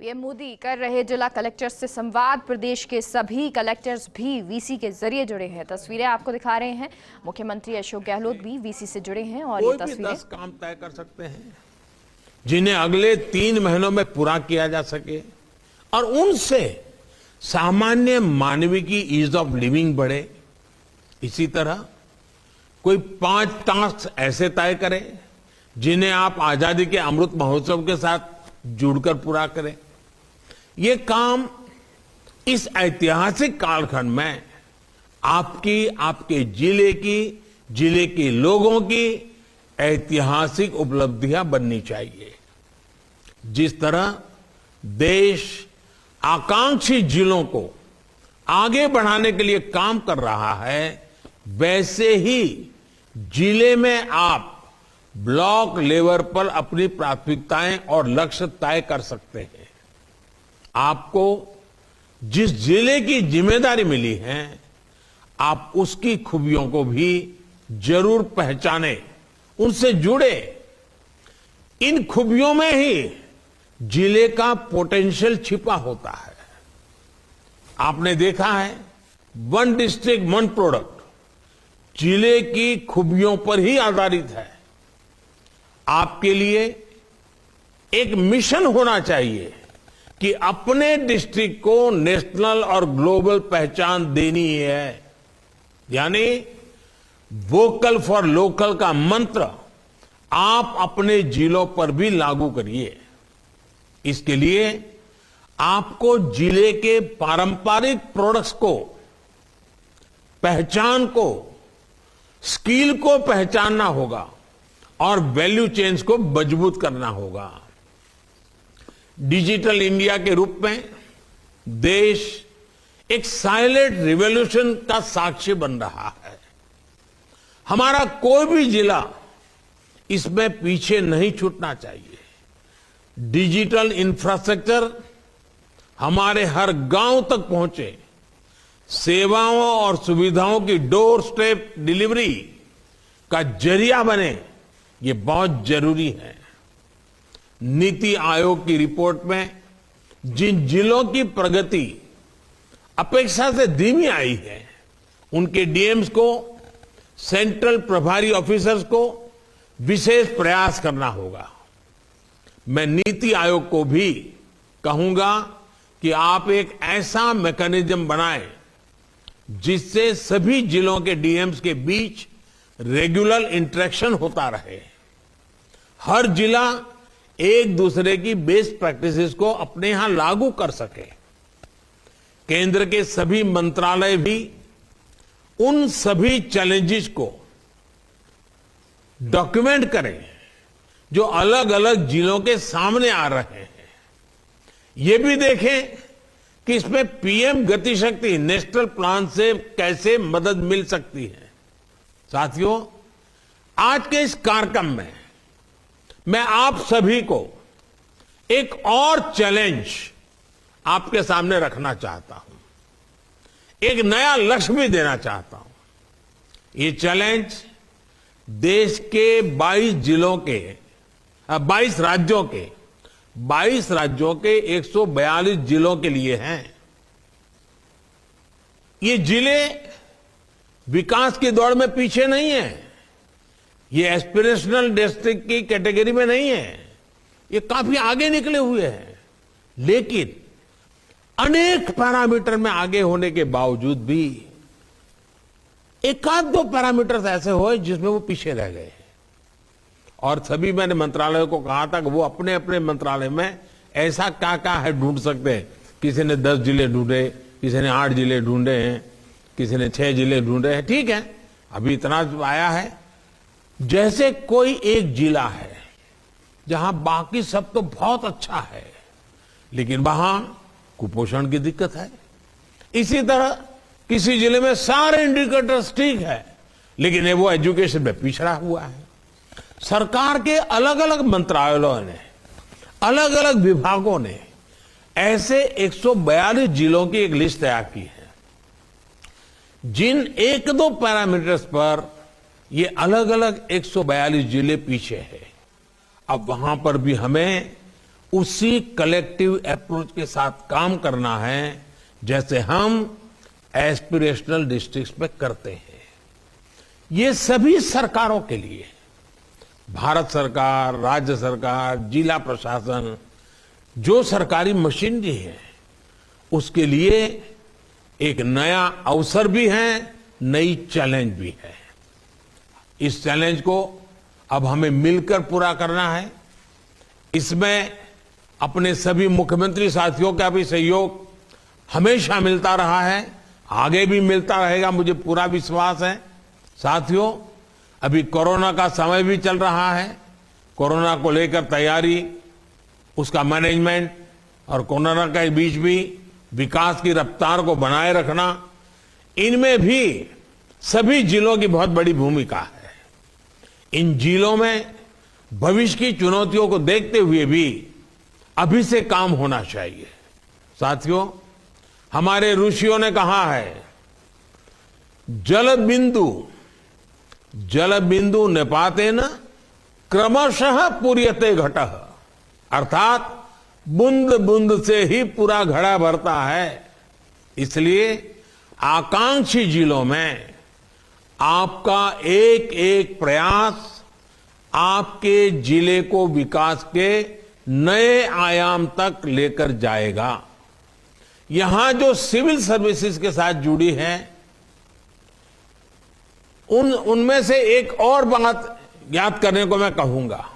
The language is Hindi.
पीएम मोदी कर रहे जिला कलेक्टर्स से संवाद। प्रदेश के सभी कलेक्टर्स भी वीसी के जरिए जुड़े हैं। तस्वीरें आपको दिखा रहे हैं। मुख्यमंत्री अशोक गहलोत भी वीसी से जुड़े हैं और ये तस्वीरें 10 काम तय कर सकते हैं जिन्हें अगले 3 महीनों में पूरा किया जा सके और उनसे सामान्य मानवीय की ईज ऑफ लिविंग बढ़े। इसी तरह कोई 5 टास्क ऐसे तय करें जिन्हें आप आजादी के अमृत महोत्सव के साथ जुड़कर पूरा करें। ये काम इस ऐतिहासिक कालखंड में आपकी, आपके जिले के लोगों की ऐतिहासिक उपलब्धियां बननी चाहिए। जिस तरह देश आकांक्षी जिलों को आगे बढ़ाने के लिए काम कर रहा है, वैसे ही जिले में आप ब्लॉक लेवल पर अपनी प्राथमिकताएं और लक्ष्य तय कर सकते हैं। आपको जिस जिले की जिम्मेदारी मिली है, आप उसकी खूबियों को भी जरूर पहचाने, उनसे जुड़े। इन खूबियों में ही जिले का पोटेंशियल छिपा होता है। आपने देखा है, 1 डिस्ट्रिक्ट 1 प्रोडक्ट जिले की खूबियों पर ही आधारित है। आपके लिए एक मिशन होना चाहिए कि अपने डिस्ट्रिक्ट को नेशनल और ग्लोबल पहचान देनी है। यानी वोकल फॉर लोकल का मंत्र आप अपने जिलों पर भी लागू करिए। इसके लिए आपको जिले के पारंपरिक प्रोडक्ट्स को, पहचान को, स्किल को पहचानना होगा और वैल्यू चेन्स को मजबूत करना होगा। डिजिटल इंडिया के रूप में देश एक साइलेंट रिवॉल्यूशन का साक्षी बन रहा है। हमारा कोई भी जिला इसमें पीछे नहीं छूटना चाहिए। डिजिटल इंफ्रास्ट्रक्चर हमारे हर गांव तक पहुंचे, सेवाओं और सुविधाओं की डोर स्टेप डिलीवरी का जरिया बने, ये बहुत जरूरी है। नीति आयोग की रिपोर्ट में जिन जिलों की प्रगति अपेक्षा से धीमी आई है, उनके डीएम्स को, सेंट्रल प्रभारी ऑफिसर्स को विशेष प्रयास करना होगा। मैं नीति आयोग को भी कहूंगा कि आप एक ऐसा मैकेनिज्म बनाएं जिससे सभी जिलों के डीएम्स के बीच रेगुलर इंटरेक्शन होता रहे। हर जिला एक दूसरे की बेस्ट प्रैक्टिसेस को अपने यहां लागू कर सके। केंद्र के सभी मंत्रालय भी उन सभी चैलेंजेस को डॉक्यूमेंट करें जो अलग अलग जिलों के सामने आ रहे हैं। ये भी देखें कि इसमें पीएम गति शक्ति नेशनल प्लान से कैसे मदद मिल सकती है। साथियों, आज के इस कार्यक्रम में मैं आप सभी को एक और चैलेंज आपके सामने रखना चाहता हूं। एक नया लक्ष्य भी देना चाहता हूं। ये चैलेंज देश के 22 राज्यों के 142 जिलों के लिए हैं। ये जिले विकास की दौड़ में पीछे नहीं है। ये एस्पिरेशनल डिस्ट्रिक्ट की कैटेगरी में नहीं है। ये काफी आगे निकले हुए हैं, लेकिन अनेक पैरामीटर में आगे होने के बावजूद भी एकाध 2 पैरामीटर्स ऐसे हुए जिसमें वो पीछे रह गए। और सभी मैंने मंत्रालयों को कहा था कि वो अपने अपने मंत्रालय में ऐसा क्या क्या है ढूंढ सकते हैं। किसी ने 10 जिले ढूंढे, किसी ने 8 जिले ढूंढे हैं, किसी ने 6 जिले ढूंढे हैं। ठीक है, अभी इतना आया है। जैसे कोई एक जिला है जहां बाकी सब तो बहुत अच्छा है, लेकिन वहां कुपोषण की दिक्कत है। इसी तरह किसी जिले में सारे इंडिकेटर्स ठीक है, लेकिन वो एजुकेशन में पिछड़ा हुआ है। सरकार के अलग अलग मंत्रालयों ने, अलग अलग विभागों ने ऐसे 142 जिलों की एक लिस्ट तैयार की है जिन 1-2 पैरामीटर्स पर ये अलग अलग 142 जिले पीछे है। अब वहां पर भी हमें उसी कलेक्टिव अप्रोच के साथ काम करना है जैसे हम एस्पिरेशनल डिस्ट्रिक्ट्स में करते हैं। ये सभी सरकारों के लिए, भारत सरकार, राज्य सरकार, जिला प्रशासन, जो सरकारी मशीनरी है, उसके लिए एक नया अवसर भी है, नई चैलेंज भी है। इस चैलेंज को अब हमें मिलकर पूरा करना है। इसमें अपने सभी मुख्यमंत्री साथियों का भी सहयोग हमेशा मिलता रहा है, आगे भी मिलता रहेगा, मुझे पूरा विश्वास है। साथियों, अभी कोरोना का समय भी चल रहा है। कोरोना को लेकर तैयारी, उसका मैनेजमेंट और कोरोना के बीच भी विकास की रफ्तार को बनाए रखना, इनमें भी सभी जिलों की बहुत बड़ी भूमिका है। इन जिलों में भविष्य की चुनौतियों को देखते हुए भी अभी से काम होना चाहिए। साथियों, हमारे ऋषियों ने कहा है, जल बिंदु निपातेन क्रमशः पूर्यते घटः, अर्थात बूंद बूंद से ही पूरा घड़ा भरता है। इसलिए आकांक्षी जिलों में आपका एक एक प्रयास आपके जिले को विकास के नए आयाम तक लेकर जाएगा। यहां जो सिविल सर्विसेज के साथ जुड़ी है, उनमें से एक और बात याद करने को मैं कहूंगा।